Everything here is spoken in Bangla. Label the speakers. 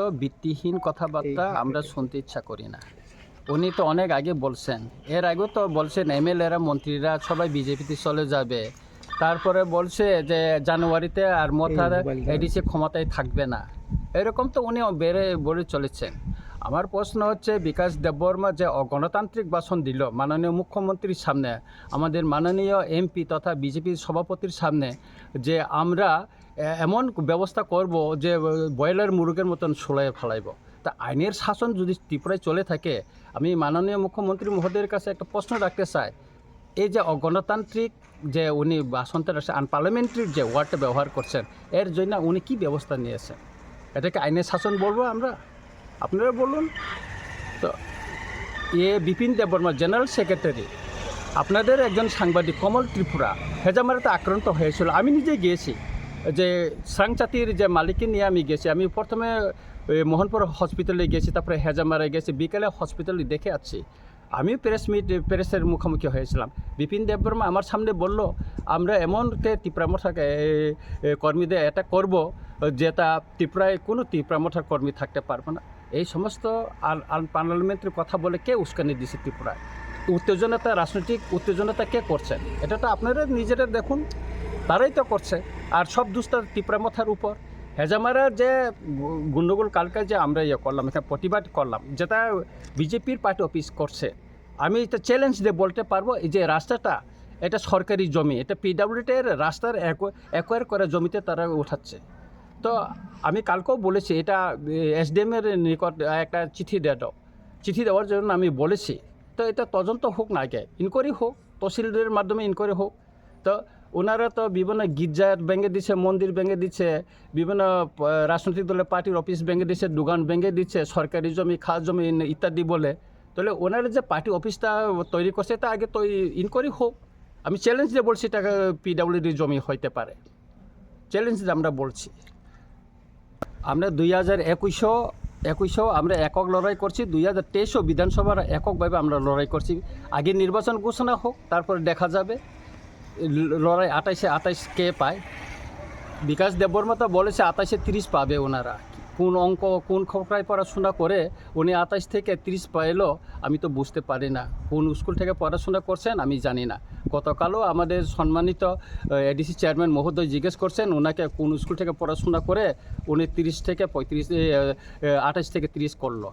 Speaker 1: তো ভিত্তিহীন কথাবার্তা আমরা শুনতে ইচ্ছা করি না। উনি তো অনেক আগে বলছেন, এর আগেও তো বলছেন এমএলএরা মন্ত্রীরা সবাই বিজেপিতে চলে যাবে। তারপরে বলছে যে জানুয়ারিতে আর মথার এডিসি ক্ষমতায় থাকবে না। এরকম তো উনি বলে চলেছেন। আমার প্রশ্ন হচ্ছে, বিকাশ দেববর্মা যে অগণতান্ত্রিক ভাষণ দিল মাননীয় মুখ্যমন্ত্রীর সামনে, আমাদের মাননীয় এমপি তথা বিজেপির সভাপতির সামনে, যে আমরা এমন ব্যবস্থা করব যে ব্রয়লার মুরগের মতন সোলায় ফেলাইব। তা আইনের শাসন যদি ত্রিপুরায় চলে থাকে, আমি মাননীয় মুখ্যমন্ত্রী মহোদয়ের কাছে একটা প্রশ্ন রাখতে চাই। এই যে অগণতান্ত্রিক যে উনি ভাষণটা আনপার্লামেন্টারি যে ওয়ার্ডটা ব্যবহার করছেন, এর জন্য উনি কি ব্যবস্থা নিয়েছেন? এটাকে আইনের শাসন বলবো আমরা? আপনারা বলুন তো। বিপিন দেববর্মা জেনারেল সেক্রেটারি, আপনাদের একজন সাংবাদিক কমল ত্রিপুরা হেজামারাতে আক্রান্ত হয়েছিল। আমি নিজে গিয়েছি, যে সাংচাতির যে মালিককে নিয়ে আমি গেছি। আমি প্রথমে মোহনপুর হসপিটালে গেছি, তারপরে হেজামারায় গেছি, বিকেলে হসপিটালে দেখে আসছি। আমি প্রেসের মুখোমুখি হয়েছিলাম। বিপিন দেববর্মা আমার সামনে বলল, আমরা এমনকে ত্রিপুরামথার কর্মীদের এটা করব যেটা ত্রিপুরায় কোনো ত্রিপুরামথার কর্মী থাকতে পারবে না। এই সমস্ত পার্লামেন্টের কথা বলে কে উস্কানি দিছে ত্রিপুরায়? উত্তেজনতা, রাজনৈতিক উত্তেজনতা কে করছেন? এটা তো আপনারা নিজেরা দেখুন, তারাই তো করছে। আর সব দুষ্টা ত্রিপুরামথার উপর। হেজামারার যে গণ্ডগোল কালকে যে আমরা করলাম, এখানে প্রতিবাদ করলাম, যেটা বিজেপির পার্টি অফিস করছে, আমি এটা চ্যালেঞ্জ দিয়ে বলতে পারবো, এই যে রাস্তাটা এটা সরকারি জমি, এটা পিডব্লিউডির রাস্তার অ্যাকোয়ার করা জমিতে তারা উঠাচ্ছে। তো আমি কালকেও বলেছি, এটা এসডিএমের নিকট একটা চিঠি দেওয়ার জন্য আমি বলেছি। তো এটা তদন্ত হোক না, আগে ইনকোয়ারি হোক, তহসিলদের মাধ্যমে ইনকোয়ারি হোক। তো ওনারা তো বিভিন্ন গির্জার ভেঙে দিচ্ছে, মন্দির ভেঙে দিচ্ছে, বিভিন্ন রাজনৈতিক দলের পার্টির অফিস ভেঙে দিচ্ছে, দোকান ভেঙে দিচ্ছে, সরকারি জমি, খাস জমি ইত্যাদি বলে। তাহলে ওনারা যে পার্টি অফিসটা তৈরি করছে, তা আগে তো ইনকোয়ারি হোক। আমি চ্যালেঞ্জ দিয়ে বলছি, এটা পিডব্লিউডি জমি হইতে পারে, চ্যালেঞ্জ দিয়ে আমরা বলছি। আমরা 2021-এও আমরা একক লড়াই করছি, 2023-ও বিধানসভার এককভাবে আমরা লড়াই করছি। আগে নির্বাচন ঘোষণা হোক, তারপরে দেখা যাবে লড়াই 28-এ কে পায়। বিকাশ দেববর্মা তো বলেছে 28-এ 30 পাবে ওনারা। কোন অঙ্ক, কোন খোঁকড়ায় পড়াশোনা করে উনি 28 থেকে 30 পাইলো, আমি তো বুঝতে পারি না। কোন স্কুল থেকে পড়াশোনা করছেন আমি জানি না। গতকালও আমাদের সম্মানিত এডিসি চেয়ারম্যান মহোদয় জিজ্ঞেস করছেন ওনাকে কোন স্কুল থেকে পড়াশোনা করে উনি 28 থেকে 30 করলো।